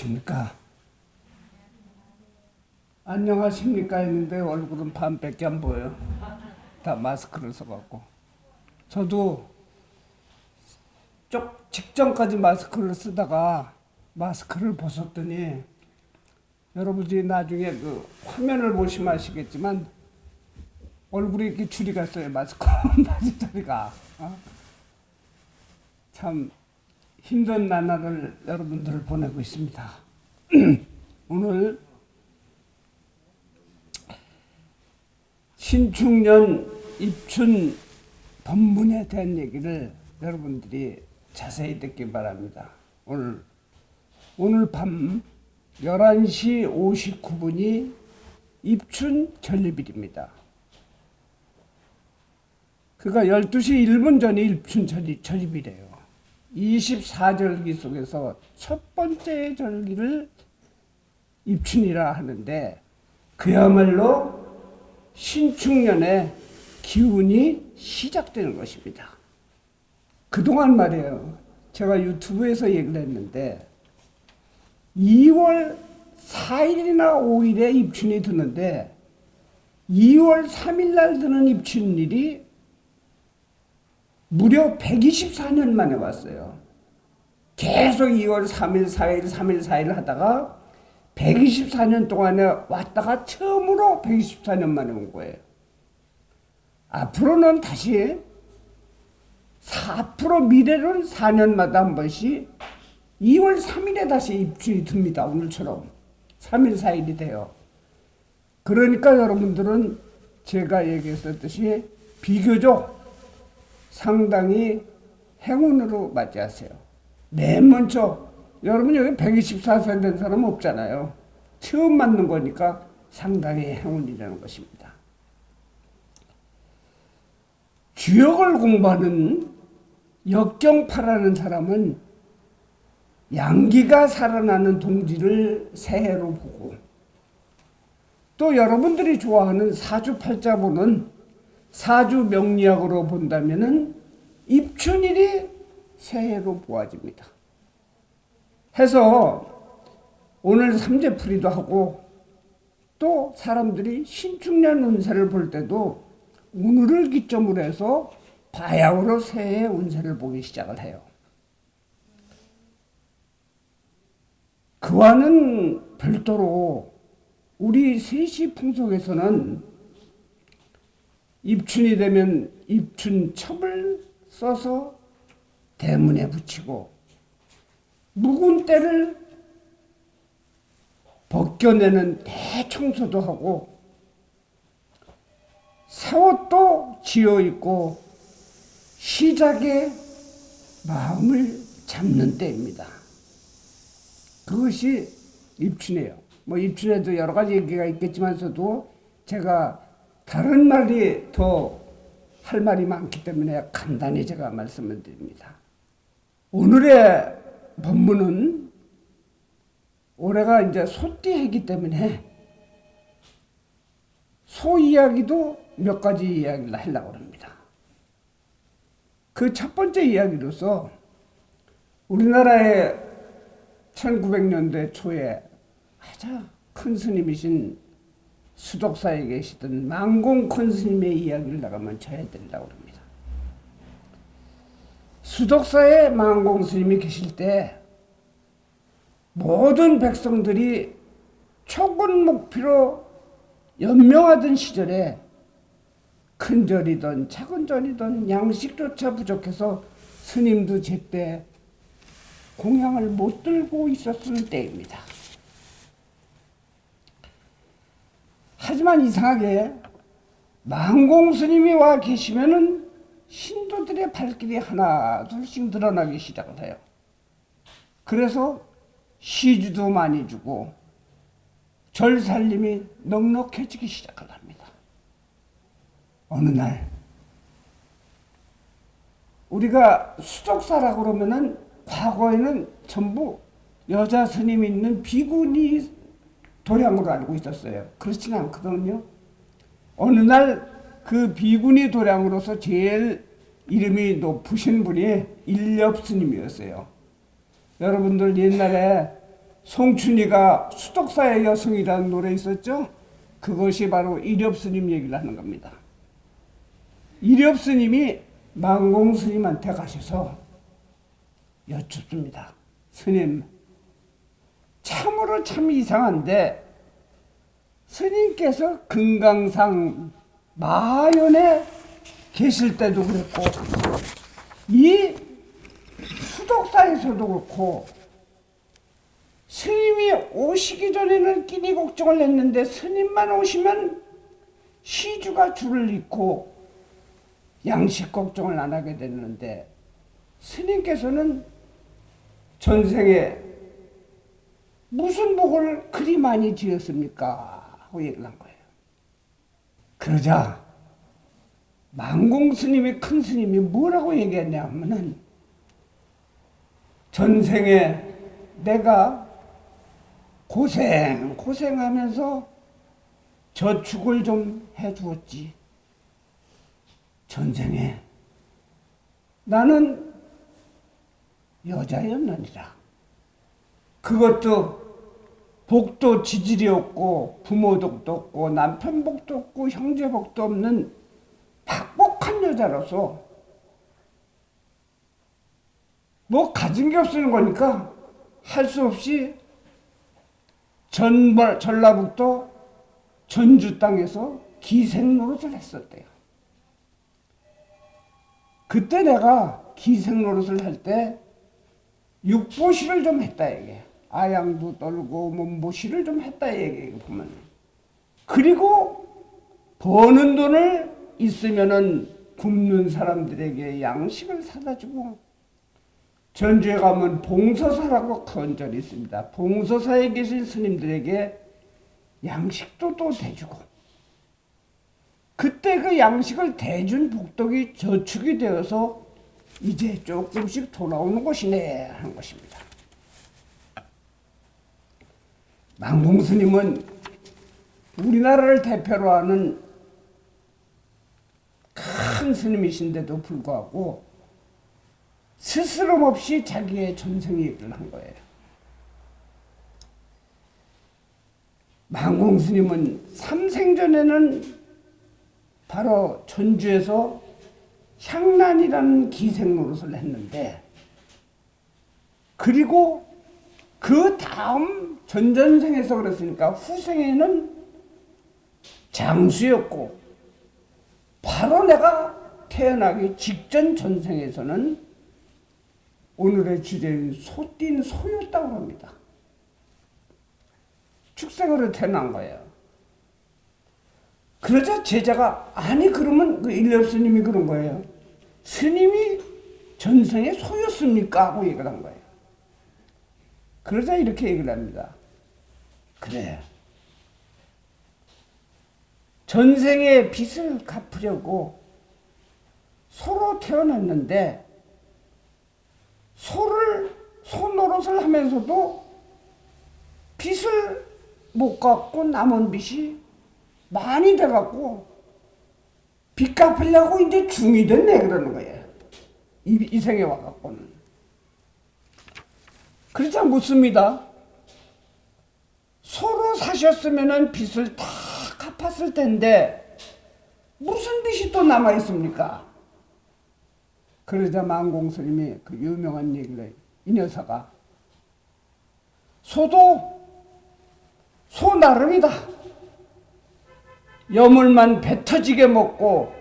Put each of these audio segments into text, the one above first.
안녕하십니까? 안녕하십니까 했는데 얼굴은 반밖에 안 보여요. 다 마스크를 써갖고. 저도 직전까지 마스크를 쓰다가 마스크를 벗었더니 여러분들이 나중에 그 화면을 보시면 아시겠지만 얼굴에 이렇게 줄이 갔어요. 마스크 맞은 자리가. 참 힘든 나날을 여러분들 보내고 있습니다. 오늘 신축년 입춘 법문에 대한 얘기를 여러분들이 자세히 듣기 바랍니다. 오늘 밤 11시 59분이 입춘 전립일입니다. 그러니까 12시 1분 전이 입춘 전립이래요. 24절기 속에서 첫 번째 절기를 입춘이라 하는데 그야말로 신축년의 기운이 시작되는 것입니다. 그동안 말이에요. 제가 유튜브에서 얘기를 했는데 2월 4일이나 5일에 입춘이 드는데 2월 3일 날 드는 입춘일이 무려 124년 만에 왔어요. 계속 2월 3일, 4일, 3일, 4일 하다가 124년 동안에 왔다가 처음으로 124년 만에 온 거예요. 앞으로는 다시 앞으로 미래는 4년마다 한 번씩 2월 3일에 다시 입춘이 듭니다. 오늘처럼 3일, 4일이 돼요. 그러니까 여러분들은 제가 얘기했었듯이 비교적 상당히 행운으로 맞이하세요. 맨 먼저 여러분 여기 124세 된 사람 없잖아요. 처음 맞는 거니까 상당히 행운이라는 것입니다. 주역을 공부하는 역경파라는 사람은 양기가 살아나는 동지를 새해로 보고 또 여러분들이 좋아하는 사주팔자보는 사주 명리학으로 본다면은 입춘일이 새해로 보아집니다. 해서 오늘 삼재풀이도 하고 또 사람들이 신축년 운세를 볼 때도 오늘을 기점으로 해서 바야흐로 새해 운세를 보기 시작을 해요. 그와는 별도로 우리 세시 풍속에서는 입춘이 되면 입춘첩을 써서 대문에 붙이고 묵은 때를 벗겨내는 대청소도 하고 새 옷도 지어 입고 시작에 마음을 잡는 때입니다. 그것이 입춘이에요. 뭐 입춘에도 여러 가지 얘기가 있겠지만서도 제가 다른 말이 더 할 말이 많기 때문에 간단히 제가 말씀을 드립니다. 오늘의 법문은 올해가 이제 소띠이기 때문에 소 이야기도 몇 가지 이야기를 하려고 합니다. 그 첫 번째 이야기로서 우리나라의 1900년대 초에 가장 큰 스님이신 수덕사에 계시던 망공 큰 스님의 이야기를 내가 먼저 해드리려고 합니다. 수덕사에 망공 스님이 계실 때 모든 백성들이 초군 목피로 연명하던 시절에 큰 절이든 작은 절이든 양식조차 부족해서 스님도 제때 공양을 못 들고 있었을 때입니다. 하지만 이상하게 망공 스님이 와 계시면은 신도들의 발길이 하나 둘씩 늘어나기 시작을 해요. 그래서 시주도 많이 주고 절 살림이 넉넉해지기 시작을 합니다. 어느 날 우리가 수덕사라고 그러면은 과거에는 전부 여자 스님이 있는 비구니 도량으로 알고 있었어요. 그렇지는 않거든요. 어느 날 그 비구니 도량으로서 제일 이름이 높으신 분이 일엽 스님이었어요. 여러분들 옛날에 송춘이가 수덕사의 여성이라는 노래 있었죠? 그것이 바로 이렵스님 얘기를 하는 겁니다. 이렵스님이 만공스님한테 가셔서 여쭙습니다. 스님, 참으로 참 이상한데 스님께서 금강산 마연에 계실 때도 그랬고 이 수덕사에서도 그렇고 스님이 오시기 전에는 끼니 걱정을 했는데 스님만 오시면 시주가 줄을 잇고 양식 걱정을 안 하게 됐는데 스님께서는 전생에 무슨 복을 그리 많이 지었습니까? 하고 얘기를 한 거예요. 그러자 만공 스님이 큰 스님이 뭐라고 얘기했냐 하면은 전생에 내가 고생하면서 저축을 좀 해두었지. 전생에 나는 여자였느니라. 그것도 복도 지질이 없고 부모 복도 없고 남편 복도 없고 형제 복도 없는 박복한 여자로서 뭐 가진 게 없는 거니까 할 수 없이 전라북도 전주 땅에서 기생 노릇을 했었대요. 그때 내가 기생 노릇을 할 때 육보시를 좀 했다 이게. 아양도 떨고 몸보시를 좀 했다 얘기 보면. 그리고 버는 돈을 있으면은 굶는 사람들에게 양식을 사다 주고, 전주에 가면 봉서사라고 건절이 있습니다. 봉서사에 계신 스님들에게 양식도 또 대주고, 그때 그 양식을 대준 복덕이 저축이 되어서 이제 조금씩 돌아오는 것이네 하는 것입니다. 만공스님은 우리나라를 대표로 하는 큰 스님이신데도 불구하고 스스럼 없이 자기의 전생 얘기를 한 거예요. 만공스님은 삼생전에는 바로 전주에서 향란이라는 기생 노릇을 했는데, 그리고 그 다음 전전생에서 그랬으니까 후생에는 장수였고, 바로 내가 태어나기 직전 전생에서는 오늘의 주제인 소띤 소였다고 합니다. 축생으로 태어난 거예요. 그러자 제자가 아니 그러면 그 일렵스님이 그런 거예요. 스님이 전생에 소였습니까? 하고 얘기를 한 거예요. 그러자 이렇게 얘기를 합니다. 그래. 전생의 빚을 갚으려고 소로 태어났는데 소 노릇을 하면서도 빚을 못 갚고 남은 빚이 많이 돼갖고 빚 갚으려고 이제 중이 됐네 그러는 거예요. 이 생에 와갖고는. 그러자 묻습니다. 소로 사셨으면은 빚을 다 갚았을 텐데 무슨 빚이 또 남아 있습니까? 그러자 만공스님이 그 유명한 얘기를 해요. 이 녀석아, 소도 소 나름이다. 여물만 배 터지게 먹고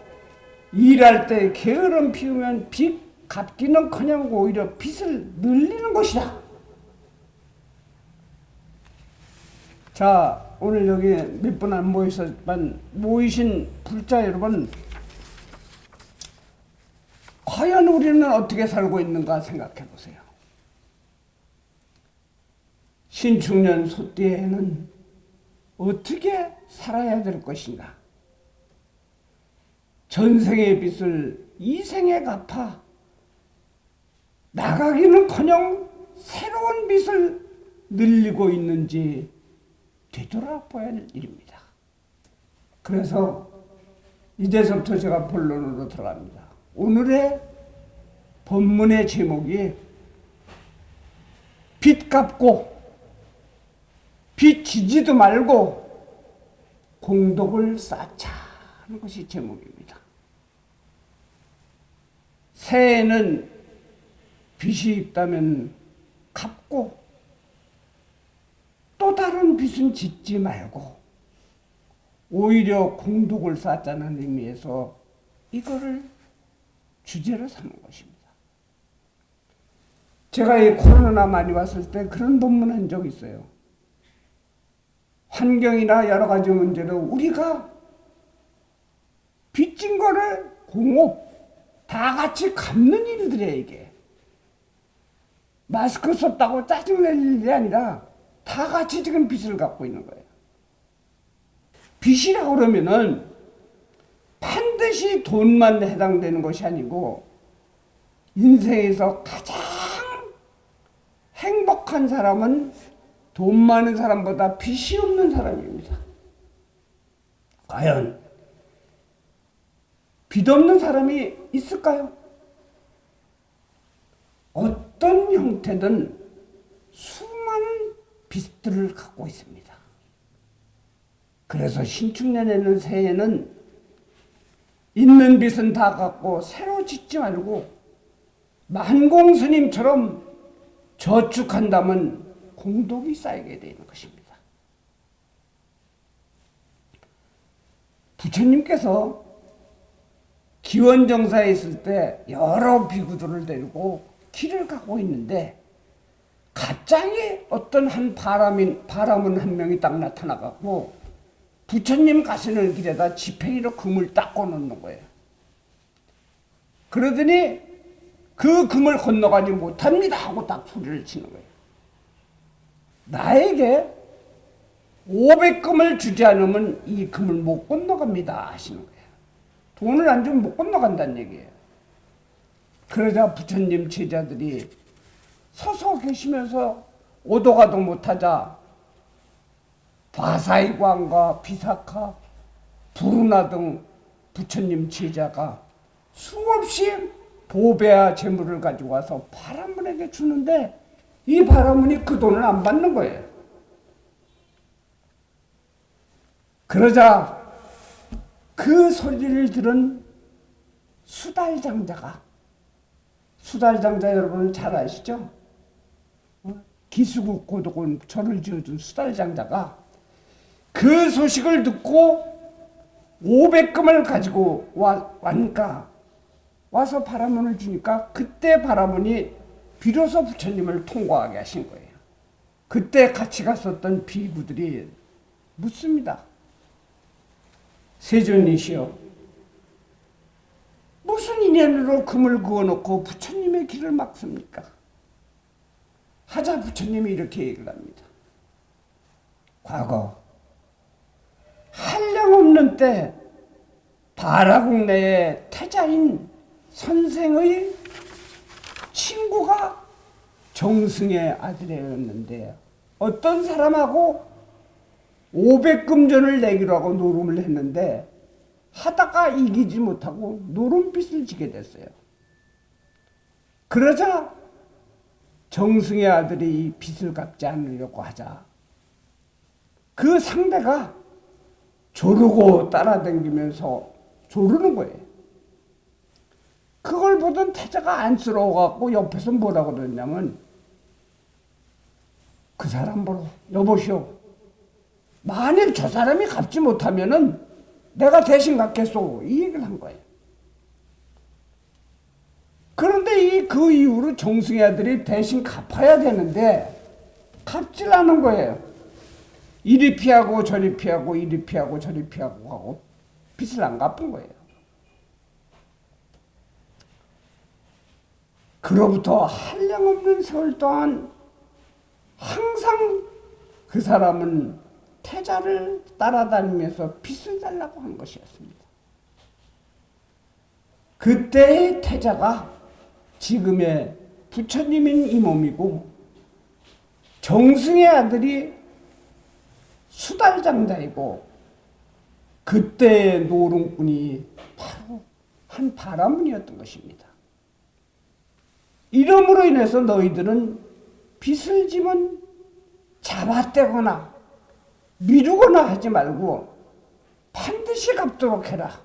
일할 때 게으름 피우면 빚 갚기는커녕 오히려 빚을 늘리는 것이다. 자, 오늘 여기 몇 분 안 모이셨지만 모이신 불자 여러분, 과연 우리는 어떻게 살고 있는가 생각해 보세요. 신축년 소띠에는 어떻게 살아야 될 것인가? 전생의 빚을 이생에 갚아 나가기는커녕 새로운 빚을 늘리고 있는지 되돌아봐야 할 일입니다. 그래서 이제부터 제가 본론으로 들어갑니다. 오늘의 본문의 제목이 빚 갚고 빚 지지도 말고 공덕을 쌓자 하는 것이 제목입니다. 새해에는 빚이 있다면 갚고 또 다른 빚은 짓지 말고 오히려 공덕을 쌓자는 의미에서 이거를 주제로 삼은 것입니다. 제가 이 코로나 많이 왔을 때 그런 본문 한 적 있어요. 환경이나 여러 가지 문제로 우리가 빚진 거를 공업 다 같이 갚는 일들이에요. 이게 마스크 썼다고 짜증낼 일이 아니라 다 같이 지금 빚을 갖고 있는 거예요. 빚이라고 그러면은 반드시 돈만 해당되는 것이 아니고 인생에서 가장 행복한 사람은 돈 많은 사람보다 빚이 없는 사람입니다. 과연 빚 없는 사람이 있을까요? 어떤 형태든 수많은 빚들을 갖고 있습니다. 그래서 신축년에는 새해에는 있는 빚은 다 갚고 새로 짓지 말고 만공스님처럼 저축한다면 공덕이 쌓이게 되는 것입니다. 부처님께서 기원정사에 있을 때 여러 비구들을 데리고 길을 가고 있는데 갑자기 어떤 한 바람은 한 명이 딱 나타나갖고 부처님 가시는 길에다 지팽이로 금을 딱 꺼놓는 거예요. 그러더니 그 금을 건너가지 못합니다 하고 딱 소리를 치는 거예요. 나에게 500금을 주지 않으면 이 금을 못 건너갑니다 하시는 거예요. 돈을 안 주면 못 건너간다는 얘기예요. 그러자 부처님 제자들이 서서 계시면서 오도가도 못하자 바사이광과 비사카, 부르나 등 부처님 제자가 수없이 보배와 재물을 가지고 와서 바라문에게 주는데 이 바라문이 그 돈을 안 받는 거예요. 그러자 그 소리를 들은 수달장자가, 수달장자 여러분 잘 아시죠? 기수국 고독은 절을 지어준 수달장자가 그 소식을 듣고 500금을 가지고 와서 바라문을 주니까 그때 바라문이 비로소 부처님을 통과하게 하신 거예요. 그때 같이 갔었던 비구들이 묻습니다. 세존이시여, 무슨 인연으로 금을 그어놓고 부처님의 길을 막습니까? 하자 부처님이 이렇게 얘기를 합니다. 과거 한량없는 때 바라국 내의 태자인 선생의 친구가 정승의 아들이었는데 어떤 사람하고 500금전을 내기로 하고 노름을 했는데 하다가 이기지 못하고 노름빚을 지게 됐어요. 그러자 정승의 아들이 이 빚을 갚지 않으려고 하자 그 상대가 조르고 따라다니면서 조르는 거예요. 그걸 보던 태자가 안쓰러워갖고 옆에서 뭐라고 그러냐면 그 사람 보러 여보시오, 만일 저 사람이 갚지 못하면은 내가 대신 갚겠소, 이 얘기를 한 거예요. 그런데 그 이후로 정승의 아들이 대신 갚아야 되는데 갚질 않은 거예요. 이리 피하고 저리 피하고 이리 피하고 저리 피하고 하고 빚을 안 갚은 거예요. 그로부터 한량없는 세월 동안 항상 그 사람은 태자를 따라다니면서 빚을 달라고 한 것이었습니다. 그때의 태자가 지금의 부처님인 이 몸이고 정승의 아들이 수달장자이고 그때의 노름꾼이 바로 한 바라문이었던 것입니다. 이름으로 인해서 너희들은 빚을 지면 잡아떼거나 미루거나 하지 말고 반드시 갚도록 해라.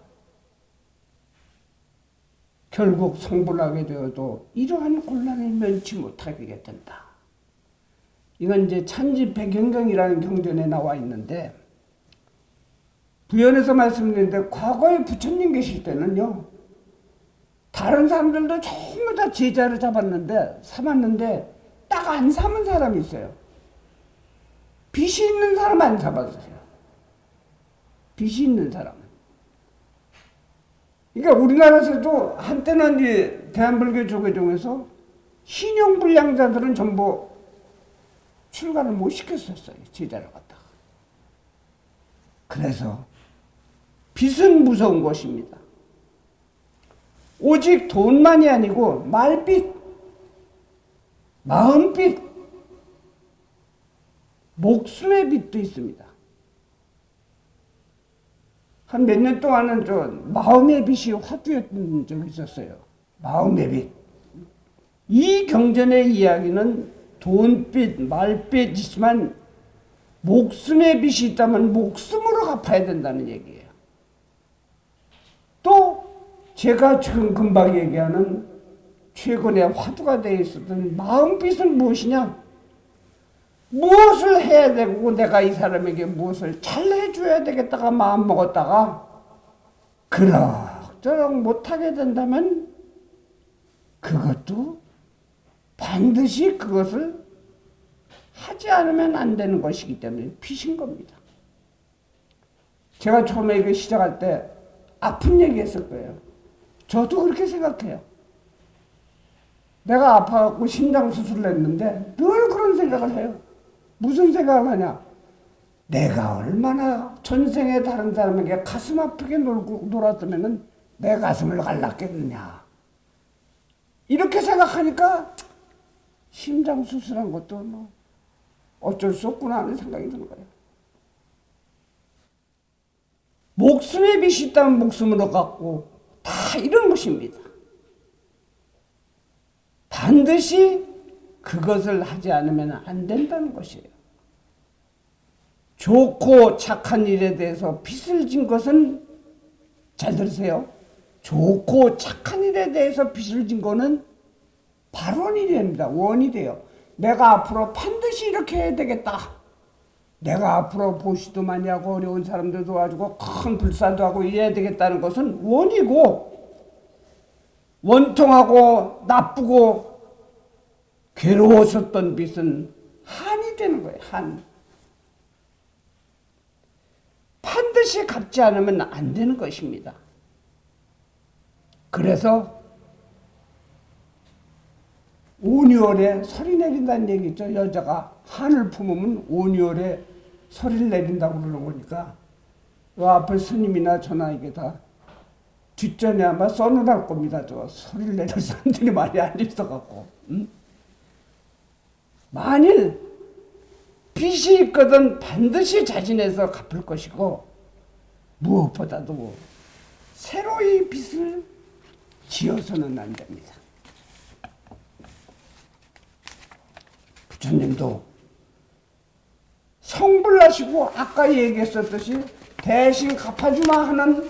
결국 성불하게 되어도 이러한 곤란을 면치 못하게 된다. 이건 이제 천지백경경이라는 경전에 나와 있는데, 부연에서 말씀드렸는데, 과거에 부처님 계실 때는요, 다른 사람들도 전부 다 제자를 삼았는데 딱 안 삼은 사람이 있어요. 빚이 있는 사람 안 삼았어요. 빚이 있는 사람은. 그러니까 우리나라에서도 한때는 이 대한불교 조계종에서 신용불량자들은 전부 출가를 못 시켰었어요. 제자를 갖다가. 그래서 빚은 무서운 것입니다. 오직 돈만이 아니고 말빚, 마음빚, 목숨의 빚도 있습니다. 한 몇 년 동안은 마음의 빚이 화두였던 적이 있었어요. 마음의 빚. 이 경전의 이야기는 돈빚, 말빚이지만 목숨의 빚이 있다면 목숨으로 갚아야 된다는 얘기예요. 또 제가 지금 금방 얘기하는 최근에 화두가 되어 있었던 마음빚은 무엇이냐? 무엇을 해야 되고 내가 이 사람에게 무엇을 잘 해줘야 되겠다가 마음먹었다가 그럭저럭 못하게 된다면 그것도 반드시 그것을 하지 않으면 안 되는 것이기 때문에 빚인 겁니다. 제가 처음에 이거 시작할 때 아픈 얘기 했을 거예요. 저도 그렇게 생각해요. 내가 아파갖고 심장 수술을 했는데 늘 그런 생각을 해요. 무슨 생각을 하냐? 내가 얼마나 전생에 다른 사람에게 가슴 아프게 놀았으면 내 가슴을 갈랐겠느냐. 이렇게 생각하니까 심장 수술한 것도 뭐 어쩔 수 없구나 하는 생각이 드는 거예요. 목숨의 빚이 있다면 목숨으로 갚고 다 이런 것입니다. 반드시 그것을 하지 않으면 안 된다는 것이에요. 좋고 착한 일에 대해서 빚을 진 것은, 잘 들으세요. 좋고 착한 일에 대해서 빚을 진 거는 발원이 됩니다. 원이 돼요. 내가 앞으로 반드시 이렇게 해야 되겠다. 내가 앞으로 보시도 많이 하고 어려운 사람들 도와주고 큰 불사도 하고 이래야 되겠다는 것은 원이고, 원통하고 나쁘고 괴로우셨던 빚은 한이 되는 거예요. 한. 반드시 갚지 않으면 안 되는 것입니다. 그래서 5,6월에 설이 내린다는 얘기 있죠. 여자가 한을 품으면 5,6월에 설을 내린다고 그러는 거니까 요 앞에 스님이나 저나 이게 다 뒷전에 아마 써놓을 겁니다. 저 설을 내릴 사람들이 많이 앉아있어갖고. 만일 빚이 있거든 반드시 자진해서 갚을 것이고, 무엇보다도 새로이 빚을 지어서는 안 됩니다. 부처님도 성불나시고 아까 얘기했었듯이 대신 갚아주마 하는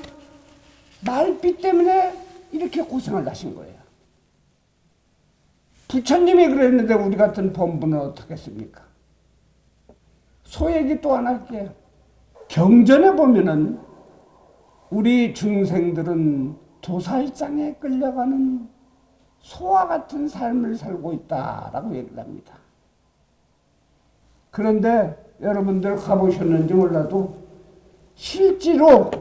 말빚 때문에 이렇게 고생을 하신 거예요. 부처님이 그랬는데 우리 같은 범부는 어떻겠습니까? 소얘기 또 하나 할게요. 경전에 보면은 우리 중생들은 도살장에 끌려가는 소와 같은 삶을 살고 있다라고 얘기를 합니다. 그런데 여러분들 가보셨는지 몰라도 실제로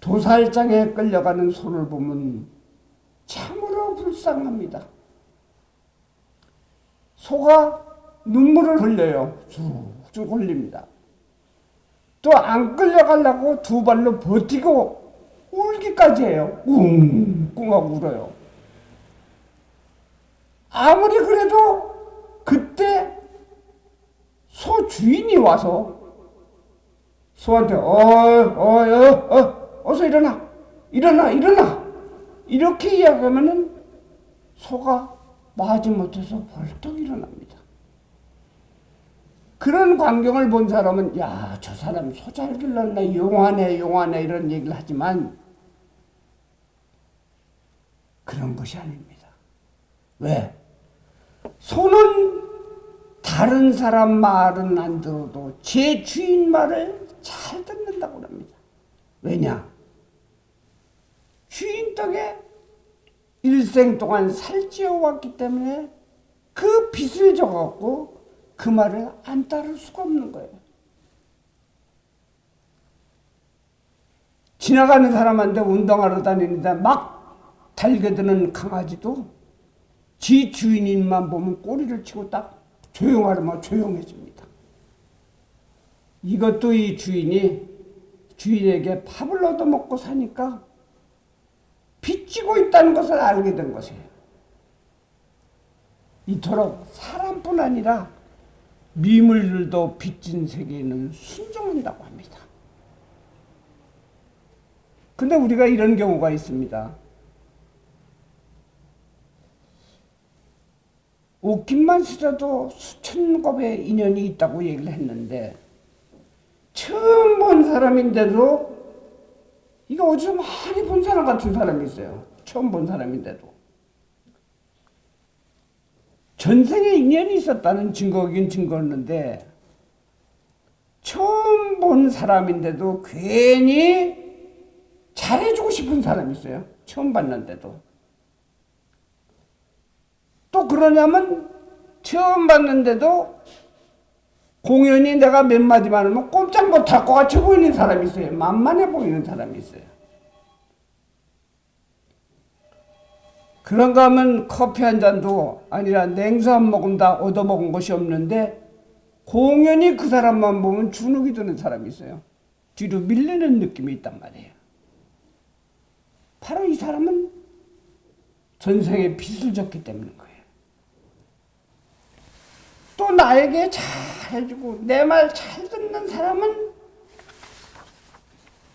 도살장에 끌려가는 소를 보면 참으로 불쌍합니다. 소가 눈물을 흘려요. 쭉쭉 흘립니다. 또 안 끌려가려고 두 발로 버티고 울기까지 해요. 웅웅하고 울어요. 아무리 그래도 그때 소 주인이 와서 소한테 어서 일어나 이렇게 이야기하면은 소가 마지못해서 벌떡 일어납니다. 그런 광경을 본 사람은 야, 저 사람 소 잘 길렀네, 용하네, 용하네 이런 얘기를 하지만 그런 것이 아닙니다. 왜? 소는 다른 사람 말은 안 들어도 제 주인 말을 잘 듣는다고 합니다. 왜냐? 주인 덕에 일생 동안 살찌어 왔기 때문에 그 빚을 져갖고 그 말을 안 따를 수가 없는 거예요. 지나가는 사람한테 운동하러 다니는데 막 달겨드는 강아지도 지 주인만 보면 꼬리를 치고 딱 조용하려면 조용해집니다. 이것도 이 주인에게 밥을 얻어먹고 사니까 빚지고 있다는 것을 알게 된 것이에요. 이토록 사람뿐 아니라 미물들도 빚진 세계에는 순종한다고 합니다. 근데 우리가 이런 경우가 있습니다. 옷깃만 쓰셔도 수천 곱의 인연이 있다고 얘기를 했는데 처음 본 사람인데도 이거 어디서 많이 본 사람 같은 사람이 있어요. 처음 본 사람인데도. 전생에 인연이 있었다는 증거긴 증거였는데 처음 본 사람인데도 괜히 잘해주고 싶은 사람이 있어요. 처음 봤는데도. 또 그러냐면 처음 봤는데도 공연히 내가 몇 마디만 하면 꼼짝 못할 것 같이 보이는 사람이 있어요. 만만해 보이는 사람이 있어요. 그런가 하면 커피 한 잔도 아니라 냉수 한 모금 다 얻어먹은 것이 없는데 공연히 그 사람만 보면 주눅이 드는 사람이 있어요. 뒤로 밀리는 느낌이 있단 말이에요. 바로 이 사람은 전생에 빚을 졌기 때문인 거예요. 또 나에게 잘해주고 내 말 잘 듣는 사람은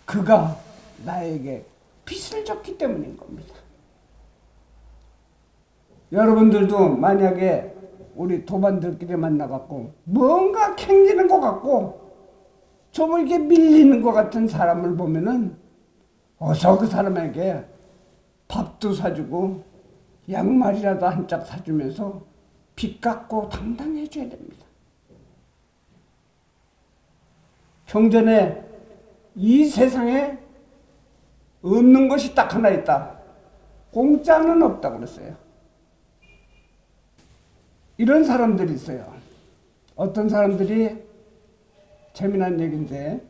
그가 나에게 빚을 졌기 때문인 겁니다. 여러분들도 만약에 우리 도반들끼리 만나갖고 뭔가 캥기는 것 같고 좀 이렇게 밀리는 것 같은 사람을 보면은 어서 그 사람에게 밥도 사주고 양말이라도 한 짝 사주면서 빚 갚고 당당해줘야 됩니다. 경전에 이 세상에 없는 것이 딱 하나 있다. 공짜는 없다고 그랬어요. 이런 사람들이 있어요. 어떤 사람들이 재미난 얘기인데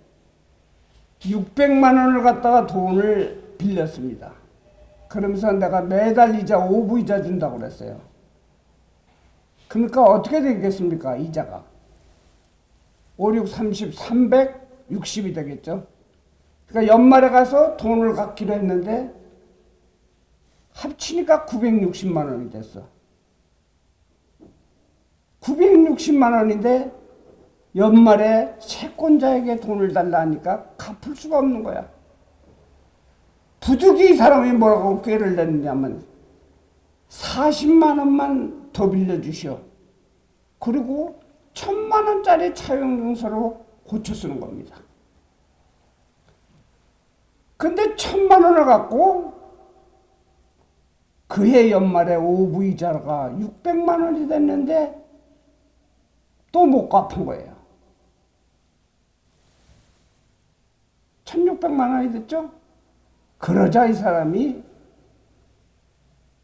600만 원을 갖다가 돈을 빌렸습니다. 그러면서 내가 매달 이자 5부 이자 준다고 그랬어요. 그러니까 어떻게 되겠습니까? 이자가 5, 6, 30, 360이 되겠죠. 그러니까 연말에 가서 돈을 갚기로 했는데 합치니까 960만 원이 됐어. 960만 원인데 연말에 채권자에게 돈을 달라 하니까 갚을 수가 없는 거야. 부득이 이 사람이 뭐라고 꾀를 냈냐면 40만 원만 더 빌려주시오. 그리고 1000만 원짜리 차용증서로 고쳐 쓰는 겁니다. 근데 1000만 원을 갖고 그해 연말에 오부이자가 600만 원이 됐는데 또 못 갚은 거예요. 1600만 원이 됐죠? 그러자 이 사람이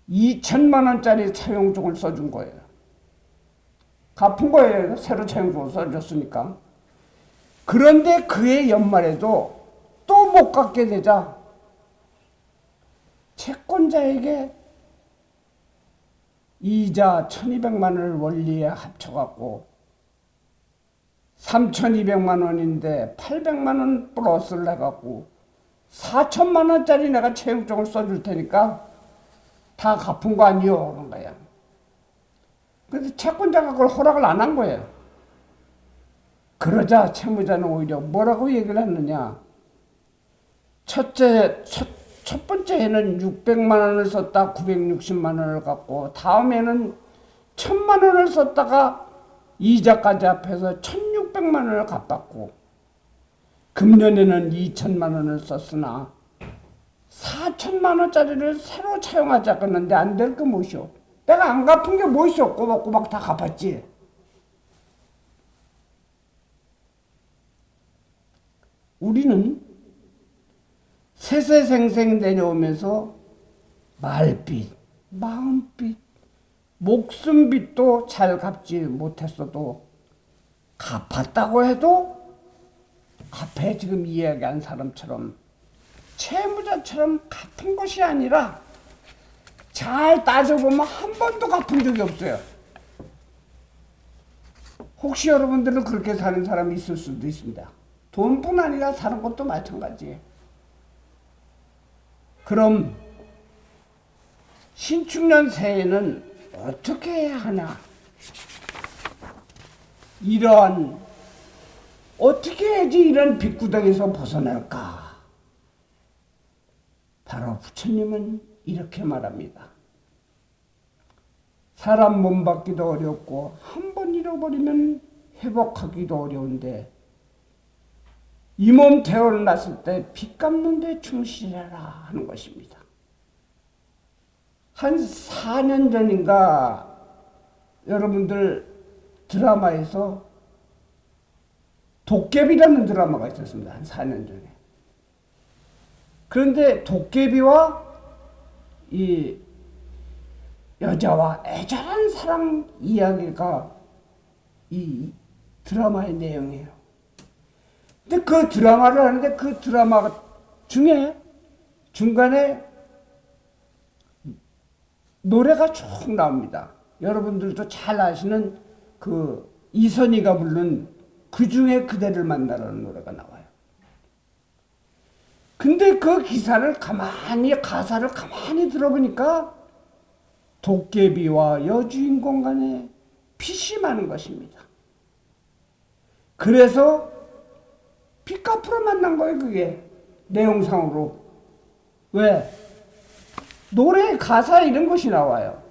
2000만 원짜리 차용증을 써준 거예요. 갚은 거예요. 새로 차용증을 써줬으니까. 그런데 그해 연말에도 또 못 갚게 되자 채권자에게 이자 1200만 원을 원리에 합쳐갖고 3200만 원인데 800만 원 플러스를 해갖고 4000만 원짜리 내가 채용증을 써줄 테니까 다 갚은 거 아니요? 그런 거야. 그래서 채권자가 그걸 허락을 안 한 거예요. 그러자 채무자는 오히려 뭐라고 얘기를 했느냐. 첫 번째에는 600만 원을 썼다 960만 원을 갚고 다음에는 1000만 원을 썼다가 이자까지 합해서 1,600만 원을 갚았고 금년에는 2천만 원을 썼으나 4천만 원짜리를 새로 차용하자고 했는데 안 될 거 뭐시오. 내가 안 갚은 게 뭐 있어. 꼬박꼬박 다 갚았지. 우리는 세세생생 내려오면서 말빚, 마음빚, 목숨빚도 잘 갚지 못했어도 갚았다고 해도 앞에 지금 이야기한 사람처럼 채무자처럼 갚은 것이 아니라 잘 따져보면 한 번도 갚은 적이 없어요. 혹시 여러분들은 그렇게 사는 사람이 있을 수도 있습니다. 돈뿐 아니라 사는 것도 마찬가지예요. 그럼 신축년 새해에는 어떻게 해야 하나? 어떻게 해야지 이런 빚구덩이에서 벗어날까? 바로 부처님은 이렇게 말합니다. 사람 몸 받기도 어렵고 한 번 잃어버리면 회복하기도 어려운데 이 몸 태어났을 때 빚 갚는 데 충실해라 하는 것입니다. 한 4년 전인가 여러분들 드라마에서 도깨비라는 드라마가 있었습니다. 한 4년 전에. 그런데 도깨비와 이 여자와 애절한 사랑 이야기가 이 드라마의 내용이에요. 근데 그 드라마를 하는데 그 드라마 중에 중간에 노래가 쭉 나옵니다. 여러분들도 잘 아시는 그 이선희가 부른 그 중에 그대를 만나라는 노래가 나와요. 근데 그 가사를 가만히 들어보니까 도깨비와 여주인공 간에 빚이 많은 것입니다. 그래서 빚 갚으러 만난 거예요, 그게. 내용상으로. 왜? 노래 가사에 이런 것이 나와요.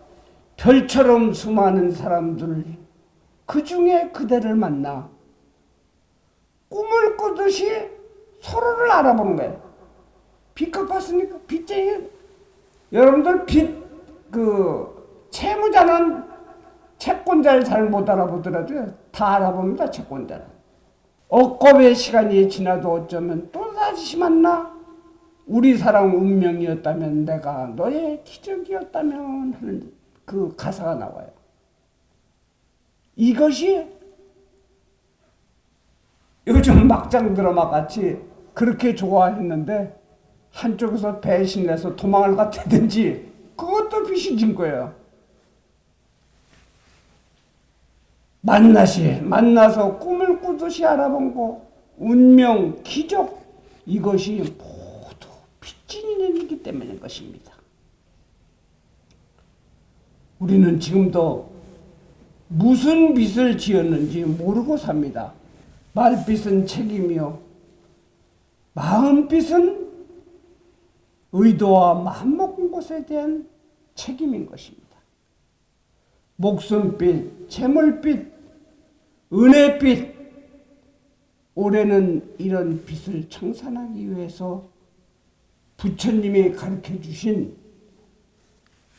별처럼 수많은 사람들, 그 중에 그대를 만나 꿈을 꾸듯이 서로를 알아보는 거예요. 빚 갚았으니까 빚쟁이. 여러분들 채무자는 채권자를 잘 못 알아보더라도 다 알아봅니다, 채권자는. 억겁의 시간이 지나도 어쩌면 또다시 만나 우리 사랑 운명이었다면 내가 너의 기적이었다면 하는 그 가사가 나와요. 이것이 요즘 막장 드라마 같이 그렇게 좋아했는데 한쪽에서 배신해서 도망을 갔다든지 그것도 빚이 진 거예요. 만나서 꿈을 꾸듯이 알아본 거, 운명, 기적, 이것이 모두 빚진 인연이기 때문인 것입니다. 우리는 지금도 무슨 빚을 지었는지 모르고 삽니다. 말빚은 책임이요, 마음빚은 의도와 마음먹은 것에 대한 책임인 것입니다. 목숨빚, 재물빚, 은혜빚, 올해는 이런 빚을 청산하기 위해서 부처님이 가르쳐 주신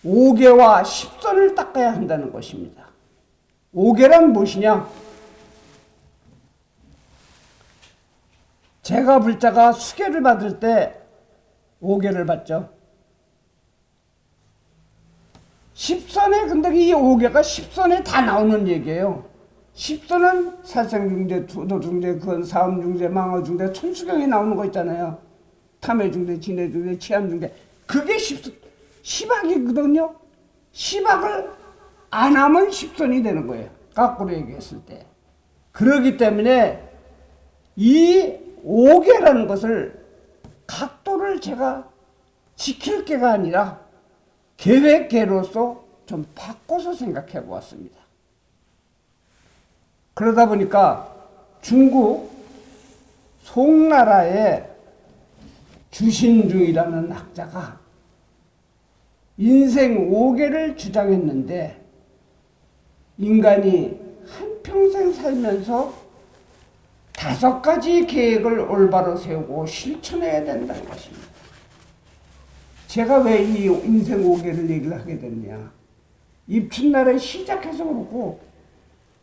5개와 10선을 닦아야 한다는 것입니다. 5개란 무엇이냐? 제가 불자가 수계를 받을 때 5개를 받죠. 10선에, 근데 이 5개가 10선에 다 나오는 얘기예요. 10선은 살생중대, 투도중대, 근사음중대, 망어중대, 천수경에 나오는 거 있잖아요. 탐해중대, 진해중대, 치암중대. 그게 10악이거든요. 10악을 안 하면 10선이 되는 거예요. 거꾸로 얘기했을 때. 그렇기 때문에 이 5개라는 것을 각도를 제가 지킬 게가 아니라 계획계로서 좀 바꿔서 생각해 보았습니다. 그러다 보니까 중국 송나라의 주신중이라는 학자가 인생 5개를 주장했는데 인간이 한평생 살면서 5가지 계획을 올바로 세우고 실천해야 된다는 것입니다. 제가 왜 이 인생 5개를 얘기를 하게 됐냐. 입춘날에 시작해서 그렇고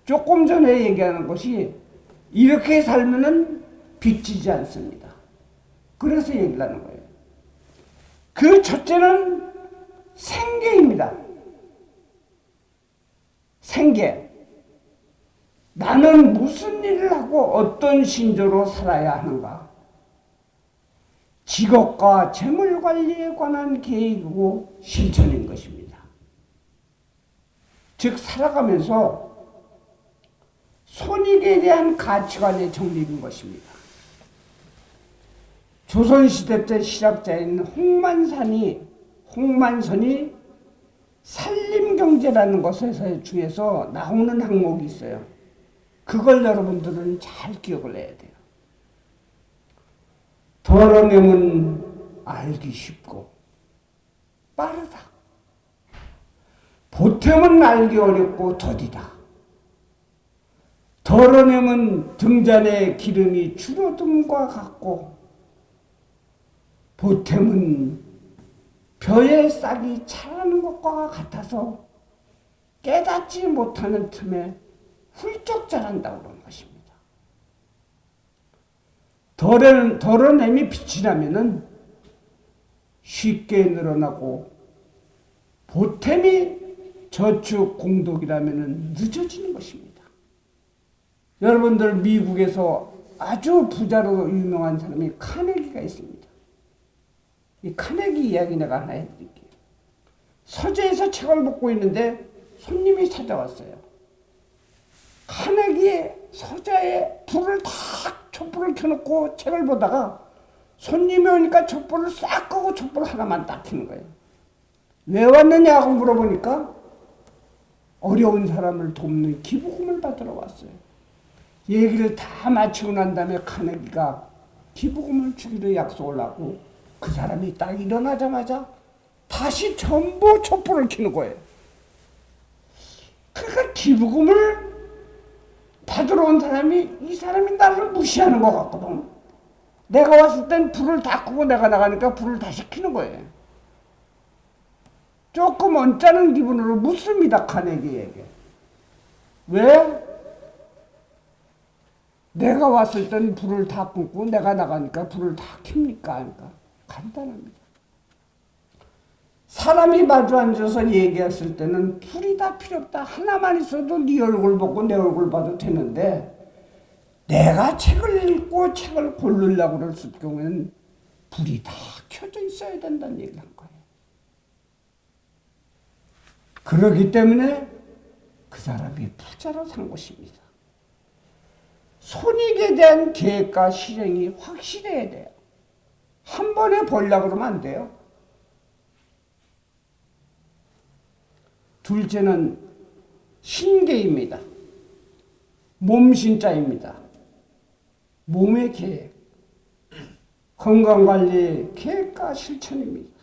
조금 전에 얘기하는 것이 이렇게 살면은 빚지지 않습니다. 그래서 얘기를 하는 거예요. 그 첫째는 생계입니다. 생계. 나는 무슨 일을 하고 어떤 신조로 살아야 하는가. 직업과 재물관리에 관한 계획이고 실천인 것입니다. 즉 살아가면서 손익에 대한 가치관의 정립인 것입니다. 조선시대 때 실학자인 홍만선이 산림경제라는 것에서 중에서 나오는 항목이 있어요. 그걸 여러분들은 잘 기억을 해야 돼요. 덜어내면 알기 쉽고 빠르다. 보탬은 알기 어렵고 더디다. 덜어내면 등잔에 기름이 줄어듦과 같고 보탬은 벼에 싹이 자라는 것과 같아서 깨닫지 못하는 틈에 훌쩍 자란다고 그런 것입니다. 덜어냄이 빛이 나면은 쉽게 늘어나고 보탬이 저축 공독이라면은 늦어지는 것입니다. 여러분들 미국에서 아주 부자로 유명한 사람이 카네기가 있습니다. 이 카네기 이야기 내가 하나 해드릴게요. 서재에서 책을 먹고 있는데 손님이 찾아왔어요. 카네기의 서재에 촛불을 켜놓고 책을 보다가 손님이 오니까 촛불을 싹 끄고 촛불 하나만 딱 켜는 거예요. 왜 왔느냐고 물어보니까 어려운 사람을 돕는 기부금을 받으러 왔어요. 얘기를 다 마치고 난 다음에 카네기가 기부금을 주기로 약속을 하고 그 사람이 딱 일어나자마자 다시 전부 촛불을 켜는 거예요. 그러니까 기부금을 받으러 온 사람이 이 사람이 나를 무시하는 것 같거든. 내가 왔을 땐 불을 다 끄고 내가 나가니까 불을 다시 켜는 거예요. 조금 언짢은 기분으로 묻습니다. 카네기에게. 왜? 내가 왔을 땐 불을 다 끄고 내가 나가니까 불을 다 켭니까? 하니까 간단합니다. 사람이 마주 앉아서 얘기했을 때는 불이 다 필요 없다. 하나만 있어도 네 얼굴 보고 내 얼굴 봐도 되는데 내가 책을 읽고 책을 고르려고 그랬을 경우에는 불이 다 켜져 있어야 된다는 얘기를 한 거예요. 그렇기 때문에 그 사람이 부자로 산 것입니다. 손익에 대한 계획과 실행이 확실해야 돼요. 한 번에 벌려고 그러면 안 돼요. 둘째는 신계입니다. 몸신자입니다. 몸의 계획, 건강관리의 계획과 실천입니다.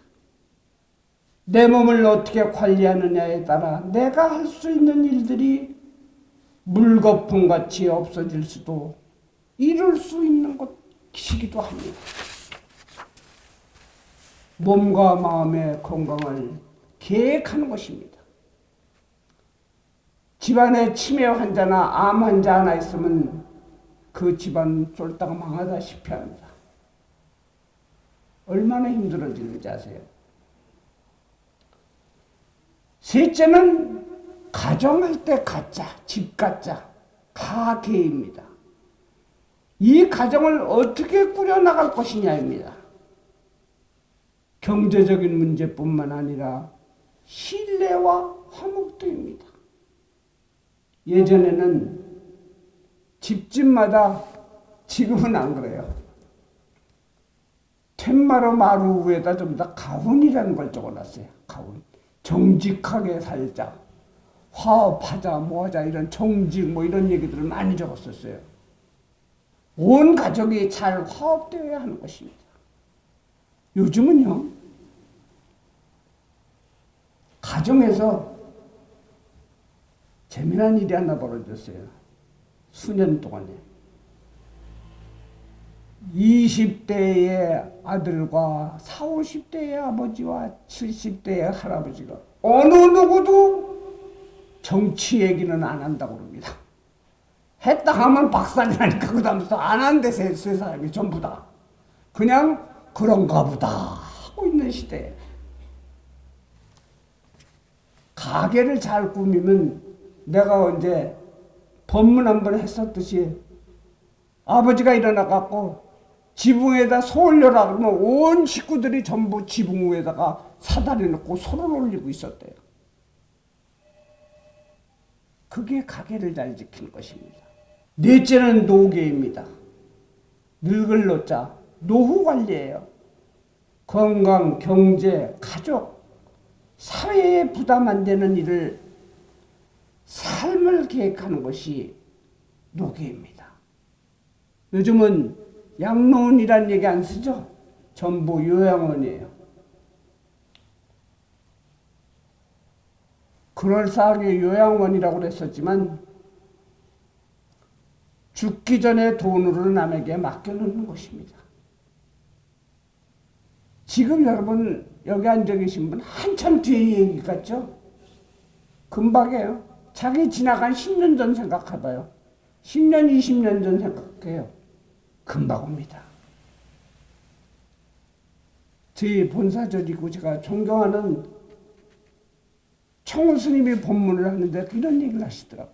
내 몸을 어떻게 관리하느냐에 따라 내가 할 수 있는 일들이 물거품같이 없어질 수도 이룰 수 있는 것이기도 합니다. 몸과 마음의 건강을 계획하는 것입니다. 집안에 치매 환자나 암 환자 하나 있으면 그 집안 쫄다가 망하다시피 합니다. 얼마나 힘들어지는지 아세요? 셋째는 가정할 때 가짜, 집 가짜, 가계입니다. 이 가정을 어떻게 꾸려나갈 것이냐입니다. 경제적인 문제뿐만 아니라 신뢰와 화목도입니다. 예전에는 집집마다, 지금은 안 그래요. 텐마루 마루 위에다 좀 더 가훈이라는 걸 적어놨어요. 가훈. 정직하게 살자, 화합하자, 뭐하자, 이런 정직 이런 얘기들을 많이 적었었어요. 온 가족이 잘 화합되어야 하는 것입니다. 요즘은요, 가정에서 재미난 일이 하나 벌어졌어요. 수년 동안에. 20대의 아들과 40, 50대의 아버지와 70대의 할아버지가 어느 누구도 정치 얘기는 안 한다고 그럽니다. 했다 하면 박살이 나니까 그 다음부터 안 한대 세 사람이 전부 다. 그냥 그런가 보다 하고 있는 시대에. 가게를 잘 꾸미면 내가 언제 법문 한번 했었듯이 아버지가 일어나갖고 지붕에다 소 올려라 그러면 온 식구들이 전부 지붕 위에다가 사다리 놓고 소를 올리고 있었대요. 그게 가게를 잘 지키는 것입니다. 넷째는 노계입니다. 늙을 노자, 노후 관리예요. 건강, 경제, 가족, 사회에 부담 안 되는 일을 삶을 계획하는 것이 노계입니다. 요즘은 양로원이란 얘기 안 쓰죠? 전부 요양원이에요. 그럴싸하게 요양원이라고 그랬었지만 죽기 전에 돈으로 남에게 맡겨놓는 것입니다. 지금 여러분 여기 앉아 계신 분 한참 뒤에 얘기 같죠? 금방이에요. 자기 지나간 10년 전 생각해봐요. 10년, 20년 전 생각해요. 금방 옵니다. 저희 본사절이고 제가 존경하는 청우 스님이 법문을 하는데 이런 얘기를 하시더라고요.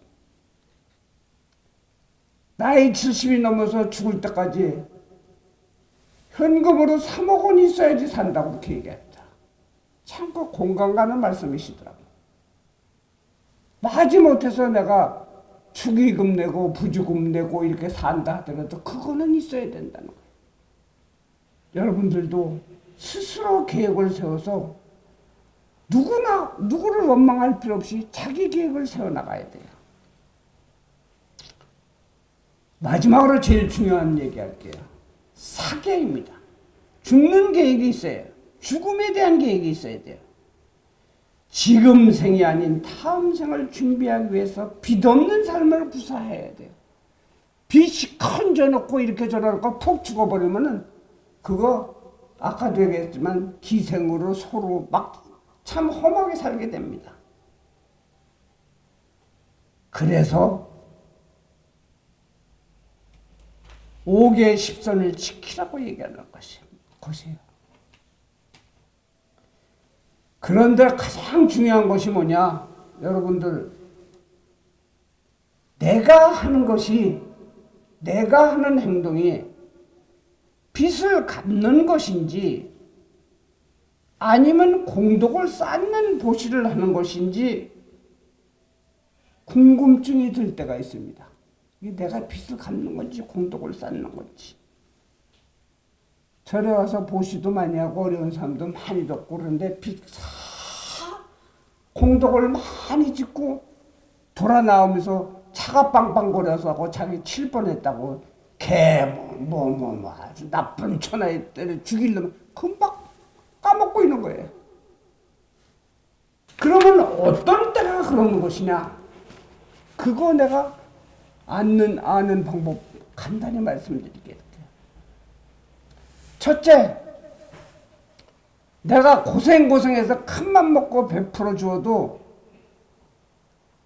나이 70이 넘어서 죽을 때까지 현금으로 3억 원 있어야지 산다고 그렇게 얘기했다. 참 그 공감 가는 말씀이시더라고요. 마지못해서 내가 축의금 내고 부주금 내고 이렇게 산다 하더라도 그거는 있어야 된다는 거예요. 여러분들도 스스로 계획을 세워서 누구를 원망할 필요 없이 자기 계획을 세워나가야 돼요. 마지막으로 제일 중요한 얘기할게요. 사계입니다. 죽는 계획이 있어요. 죽음에 대한 계획이 있어야 돼요. 지금 생이 아닌 다음 생을 준비하기 위해서 빚없는 삶을 구사해야 돼요. 빚이 컨져놓고 이렇게 저러고 푹 죽어버리면은 그거 아까도 얘기했지만 기생으로 서로 막 참 험하게 살게 됩니다. 그래서 5개 10선을 지키라고 얘기하는 것이에요. 그런데 가장 중요한 것이 뭐냐? 여러분들, 내가 하는 행동이 빚을 갚는 것인지 아니면 공덕을 쌓는 보시를 하는 것인지 궁금증이 들 때가 있습니다. 이게 내가 빚을 갚는 건지 공덕을 쌓는 건지. 절에 와서 보시도 많이 하고 어려운 사람도 많이 돕고 그런데 공덕을 많이 짓고 돌아 나오면서 차가 빵빵거려서 하고 자기 칠 뻔했다고 아주 나쁜 천하에 때려 죽이려면 금방 까먹고 있는 거예요. 그러면 어떤 때가 그러는 것이냐? 그거 내가 아는 방법 간단히 말씀드릴게요. 첫째, 내가 고생해서 큰맘 먹고 베풀어 주어도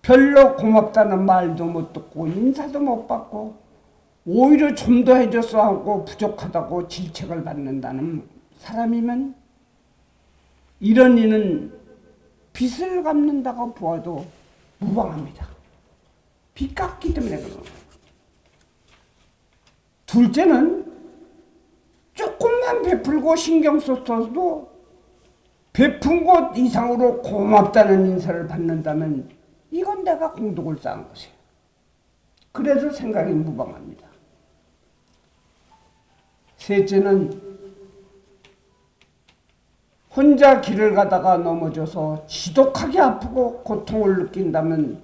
별로 고맙다는 말도 못 듣고 인사도 못 받고 오히려 좀 더 해줬어 하고 부족하다고 질책을 받는다는 사람이면 이런 이는 빚을 갚는다고 보아도 무방합니다. 빚 갚기 때문에 그런 거예요. 둘째는 조금만 베풀고 신경 써서도 베푼 것 이상으로 고맙다는 인사를 받는다면 이건 내가 공덕을 쌓은 것이에요. 그래서 생각이 무방합니다. 셋째는 혼자 길을 가다가 넘어져서 지독하게 아프고 고통을 느낀다면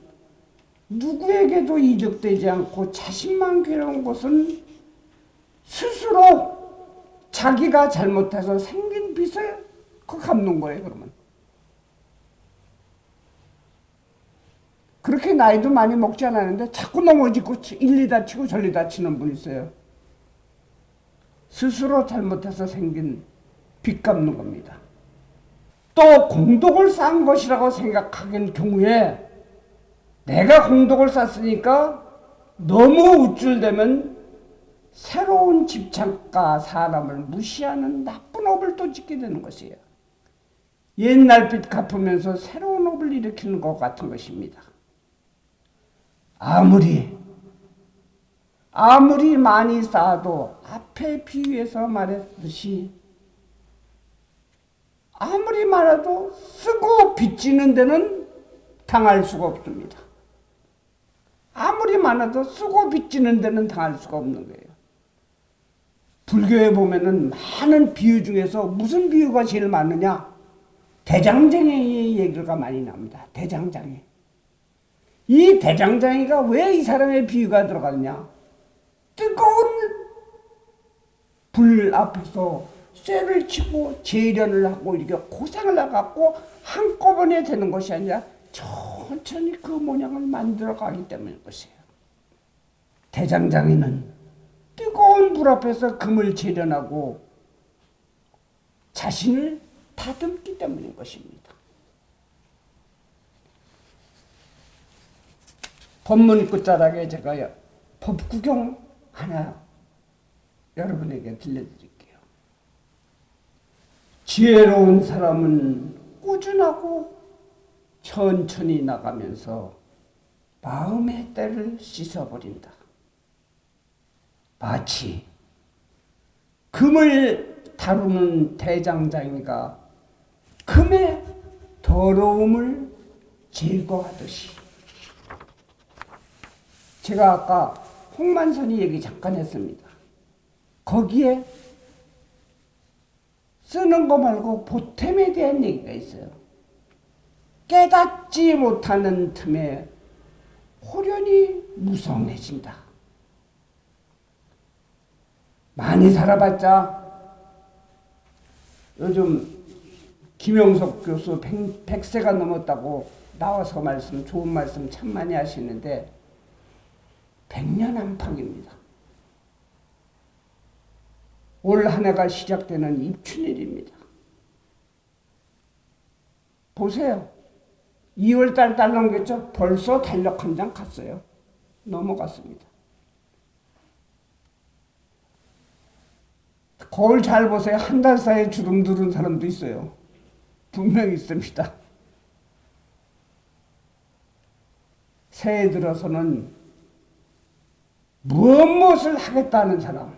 누구에게도 이적되지 않고 자신만 괴로운 것은 스스로 자기가 잘못해서 생긴 빚을 갚는 거예요. 그러면 그렇게 나이도 많이 먹지 않았는데 자꾸 넘어지고 일리 다치고 저리 다치는 분이 있어요. 스스로 잘못해서 생긴 빚 갚는 겁니다. 또 공덕을 쌓은 것이라고 생각하는 경우에 내가 공덕을 쌓았으니까 너무 우쭐대면 새로운 집착과 사람을 무시하는 나쁜 업을 또 짓게 되는 것이에요. 옛날 빚 갚으면서 새로운 업을 일으키는 것 같은 것입니다. 아무리 많이 쌓아도 앞에 비유해서 말했듯이 아무리 많아도 쓰고 빚지는 데는 당할 수가 없습니다. 아무리 많아도 쓰고 빚지는 데는 당할 수가 없는 거예요. 불교에 보면은 많은 비유 중에서 무슨 비유가 제일 많으냐? 대장장이의 얘기가 많이 나옵니다. 대장장이. 이 대장장이가 왜 이 사람의 비유가 들어가느냐? 뜨거운 불 앞에서 쇠를 치고 재련을 하고 이렇게 고생을 해갖고 한꺼번에 되는 것이 아니라 천천히 그 모양을 만들어 가기 때문인 것이에요. 대장장이는 뜨거운 불 앞에서 금을 재련하고 자신을 다듬기 때문인 것입니다. 법문 끝자락에 제가 법구경 하나 여러분에게 들려드릴게요. 지혜로운 사람은 꾸준하고 천천히 나가면서 마음의 때를 씻어버린다. 마치 금을 다루는 대장장이가 금의 더러움을 제거하듯이. 제가 아까 홍만선이 얘기 잠깐 했습니다. 거기에 쓰는 거 말고 보탬에 대한 얘기가 있어요. 깨닫지 못하는 틈에 호련히 무성해진다. 많이 살아봤자 요즘 김영석 교수 100세가 넘었다고 나와서 좋은 말씀 참 많이 하시는데 100년 안팎입니다. 올 한 해가 시작되는 입춘일입니다. 보세요. 2월달 달 넘겼죠? 벌써 달력 한 장 갔어요. 넘어갔습니다. 거울 잘 보세요. 한 달 사이에 주름 들은 사람도 있어요. 분명히 있습니다. 새해 들어서는 무엇을 하겠다는 사람,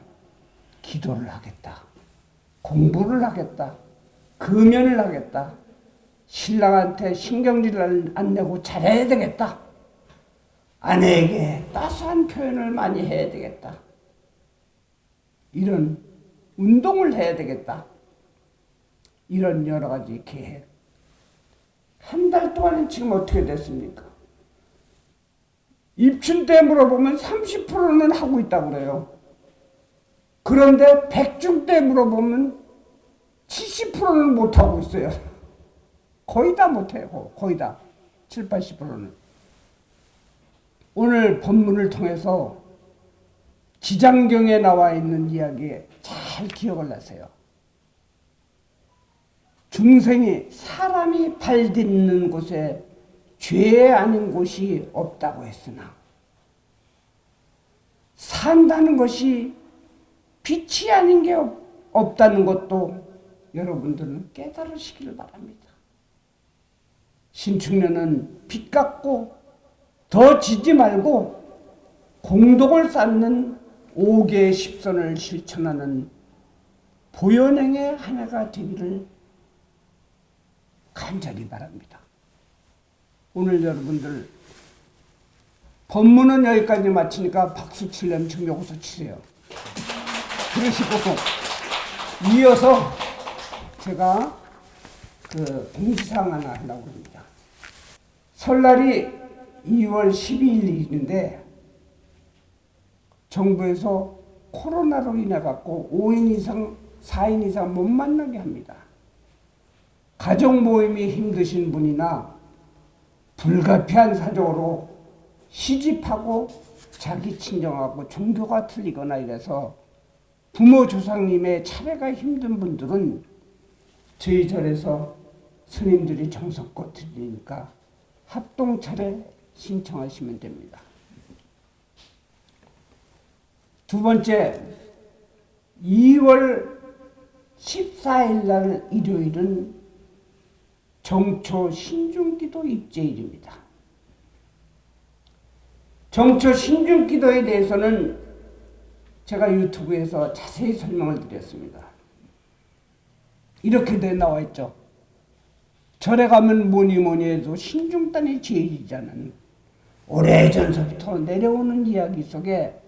기도를 하겠다, 공부를 하겠다, 금연을 하겠다, 신랑한테 신경질을 안 내고 잘해야 되겠다, 아내에게 따스한 표현을 많이 해야 되겠다, 이런 운동을 해야 되겠다, 이런 여러 가지 계획. 한 달 동안은 지금 어떻게 됐습니까? 입춘 때 물어보면 30%는 하고 있다고 그래요. 그런데 백중 때 물어보면 70%는 못하고 있어요. 거의 다 못해요. 거의 다. 7, 80%는. 오늘 법문을 통해서 지장경에 나와 있는 이야기에 잘 기억을 하세요. 중생이 사람이 발 딛는 곳에 죄 아닌 곳이 없다고 했으나 산다는 것이 빛이 아닌 게 없다는 것도 여러분들은 깨달으시기를 바랍니다. 신축년은 빛 갖고 더 지지 말고 공덕을 쌓는 5계의 십선을 실천하는 보현행의 한 해가 되기를 간절히 바랍니다. 오늘 여러분들 법문은 여기까지 마치니까 박수 치려면 중요고서 치세요. 그러시고 이어서 제가 공지사항 하나 하려고 합니다. 설날이 2월 12일인데 정부에서 코로나로 인해 갖고 5인 이상, 4인 이상 못 만나게 합니다. 가족 모임이 힘드신 분이나 불가피한 사정으로 시집하고 자기 친정하고 종교가 틀리거나 이래서 부모 조상님의 차례가 힘든 분들은 저희 절에서 스님들이 정성껏 드리니까 합동 차례 신청하시면 됩니다. 두 번째, 2월 14일 날 일요일은 정초 신중기도 입제일입니다. 정초 신중기도에 대해서는 제가 유튜브에서 자세히 설명을 드렸습니다. 이렇게 돼 나와 있죠. 절에 가면 뭐니 해도 신중단이 제일이라는 오래전서부터 내려오는 이야기 속에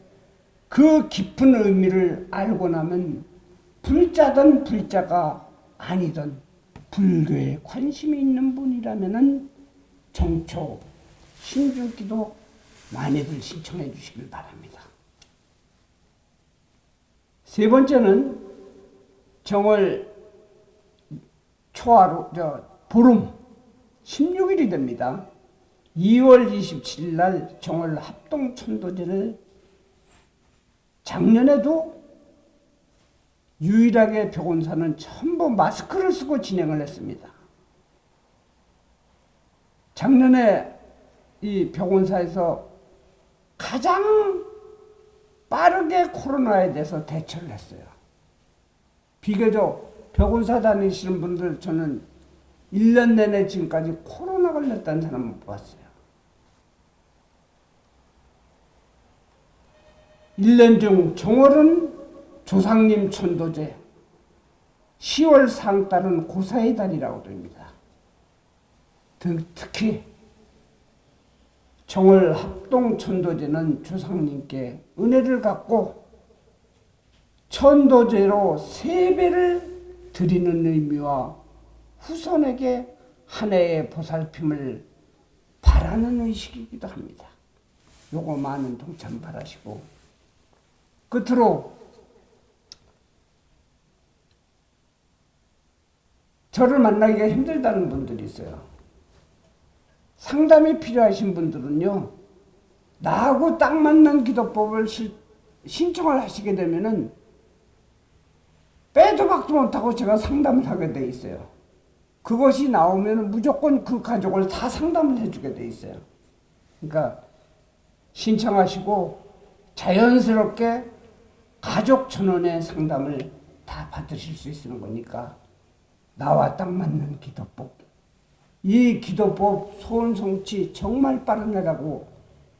그 깊은 의미를 알고 나면 불자든 불자가 아니든 불교에 관심이 있는 분이라면은 정초 신중기도 많이들 신청해 주시길 바랍니다. 세 번째는 정월 초하루 보름 16일이 됩니다. 2월 27일 날 정월 합동천도제를 작년에도 유일하게 벽원사는 전부 마스크를 쓰고 진행을 했습니다. 작년에 이 벽원사에서 가장 빠르게 코로나에 대해서 대처를 했어요. 비교적 벽원사 다니시는 분들 저는 1년 내내 지금까지 코로나 걸렸다는 사람 못 봤어요. 1년 중 정월은 조상님 천도제, 10월 상달은 고사의 달이라고 됩니다. 특히 정월 합동 천도제는 조상님께 은혜를 갖고 천도제로 세배를 드리는 의미와 후손에게 한 해의 보살핌을 바라는 의식이기도 합니다. 요거 많은 동참 바라시고, 끝으로 저를 만나기가 힘들다는 분들이 있어요. 상담이 필요하신 분들은요, 나하고 딱 맞는 기도법을 신청을 하시게 되면은 빼도 박도 못하고 제가 상담을 하게 돼 있어요. 그것이 나오면 무조건 그 가족을 다 상담을 해주게 돼 있어요. 그러니까 신청하시고 자연스럽게 가족 전원의 상담을 다 받으실 수 있는 거니까 나와 딱 맞는 기도법, 이 기도법 소원성취 정말 빠르네라고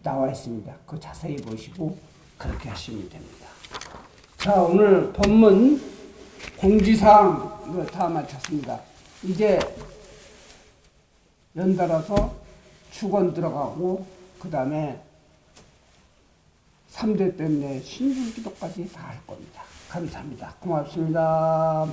나와 있습니다. 그거 자세히 보시고 그렇게 하시면 됩니다. 자, 오늘 법문 공지사항 이거 다 마쳤습니다. 이제 연달아서 축원 들어가고 그 다음에 3대 때문에 신중기도까지 다 할 겁니다. 감사합니다. 고맙습니다.